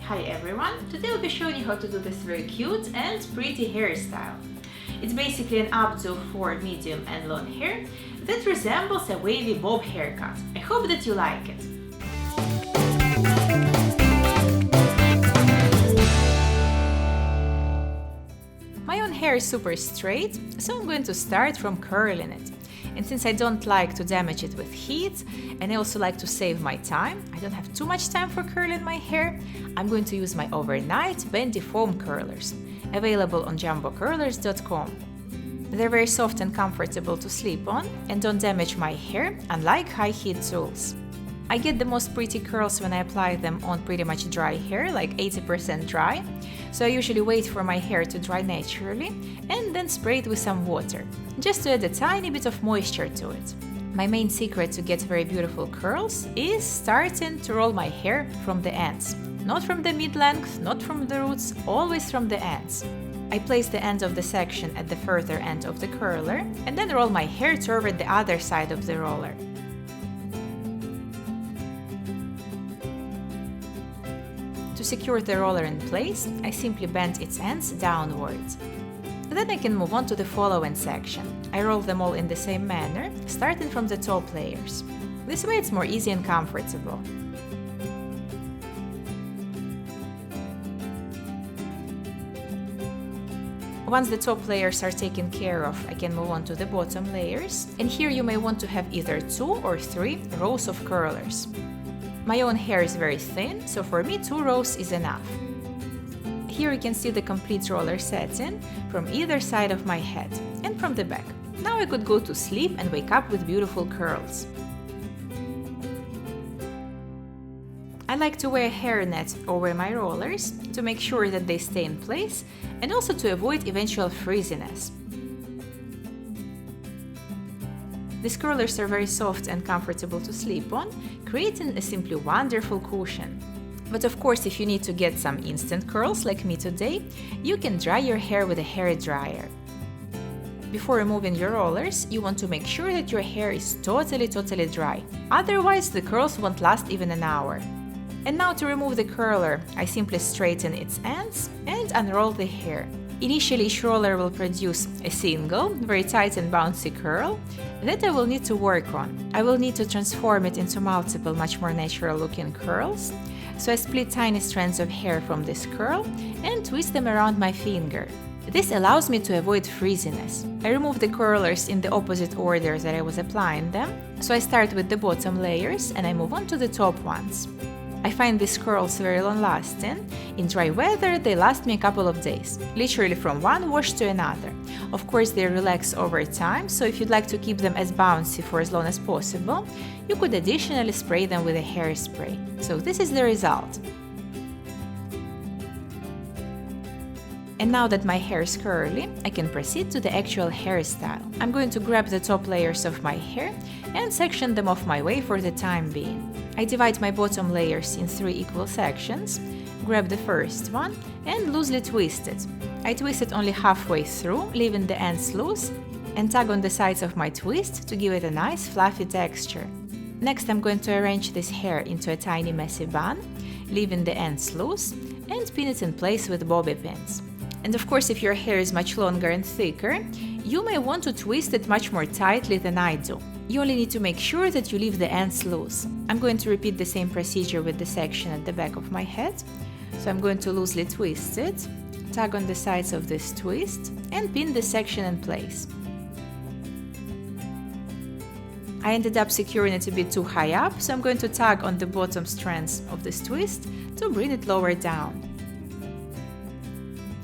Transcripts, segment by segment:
Hi everyone! Today I'll be showing you how to do this very cute and pretty hairstyle. It's basically an updo for medium and long hair that resembles a wavy bob haircut. I hope that you like it. My own hair is super straight, so I'm going to start from curling it. And since I don't like to damage it with heat, and I also like to save my time, I don't have too much time for curling my hair, I'm going to use my overnight bendy foam curlers, available on jumbocurlers.com. They're very soft and comfortable to sleep on, and don't damage my hair, unlike high heat tools. I get the most pretty curls when I apply them on pretty much dry hair, like 80% dry, so I usually wait for my hair to dry naturally and then spray it with some water, just to add a tiny bit of moisture to it. My main secret to get very beautiful curls is starting to roll my hair from the ends. Not from the mid-length, not from the roots, always from the ends. I place the end of the section at the further end of the curler and then roll my hair toward the other side of the roller. To secure the roller in place, I simply bend its ends downwards. Then I can move on to the following section. I roll them all in the same manner, starting from the top layers. This way it's more easy and comfortable. Once the top layers are taken care of, I can move on to the bottom layers, and here you may want to have either 2 or 3 rows of curlers. My own hair is very thin, so for me 2 rows is enough. Here you can see the complete roller setting from either side of my head and from the back. Now I could go to sleep and wake up with beautiful curls. I like to wear a hairnet over my rollers to make sure that they stay in place and also to avoid eventual frizziness. These curlers are very soft and comfortable to sleep on, creating a simply wonderful cushion. But of course, if you need to get some instant curls like me today, you can dry your hair with a hair dryer. Before removing your rollers, you want to make sure that your hair is totally dry, otherwise the curls won't last even an hour. And now to remove the curler, I simply straighten its ends and unroll the hair. Initially, each roller will produce a single, very tight and bouncy curl that I will need to work on. I will need to transform it into multiple, much more natural looking curls. So I split tiny strands of hair from this curl and twist them around my finger. This allows me to avoid frizziness. I remove the curlers in the opposite order that I was applying them. So I start with the bottom layers and I move on to the top ones. I find these curls very long-lasting. In dry weather, they last me a couple of days, literally from one wash to another. Of course, they relax over time, so if you'd like to keep them as bouncy for as long as possible, you could additionally spray them with a hairspray. So this is the result. And now that my hair is curly, I can proceed to the actual hairstyle. I'm going to grab the top layers of my hair and section them off my way for the time being. I divide my bottom layers in 3 equal sections, grab the first one and loosely twist it. I twist it only halfway through, leaving the ends loose, and tug on the sides of my twist to give it a nice fluffy texture. Next, I'm going to arrange this hair into a tiny messy bun, leaving the ends loose, and pin it in place with bobby pins. And of course, if your hair is much longer and thicker, you may want to twist it much more tightly than I do. You only need to make sure that you leave the ends loose. I'm going to repeat the same procedure with the section at the back of my head. So I'm going to loosely twist it, tug on the sides of this twist, and pin the section in place. I ended up securing it a bit too high up, so I'm going to tug on the bottom strands of this twist to bring it lower down.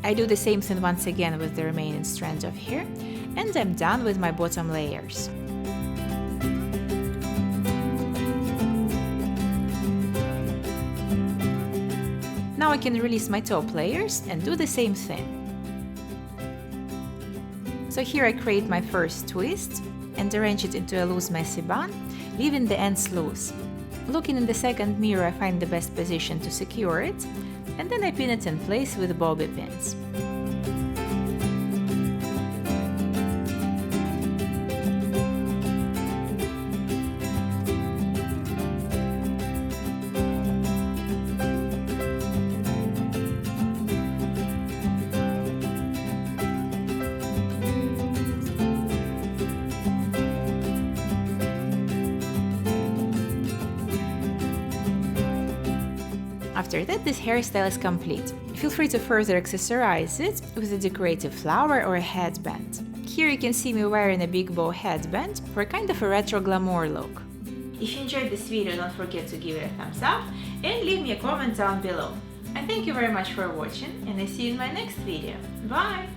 I do the same thing once again with the remaining strands of hair, and I'm done with my bottom layers. Now I can release my top layers and do the same thing. So here I create my first twist and arrange it into a loose messy bun, leaving the ends loose. Looking in the second mirror, I find the best position to secure it, and then I pin it in place with bobby pins. After that, this hairstyle is complete. Feel free to further accessorize it with a decorative flower or a headband. Here you can see me wearing a big bow headband for kind of a retro glamour look. If you enjoyed this video, don't forget to give it a thumbs up and leave me a comment down below. I thank you very much for watching, and I see you in my next video. Bye!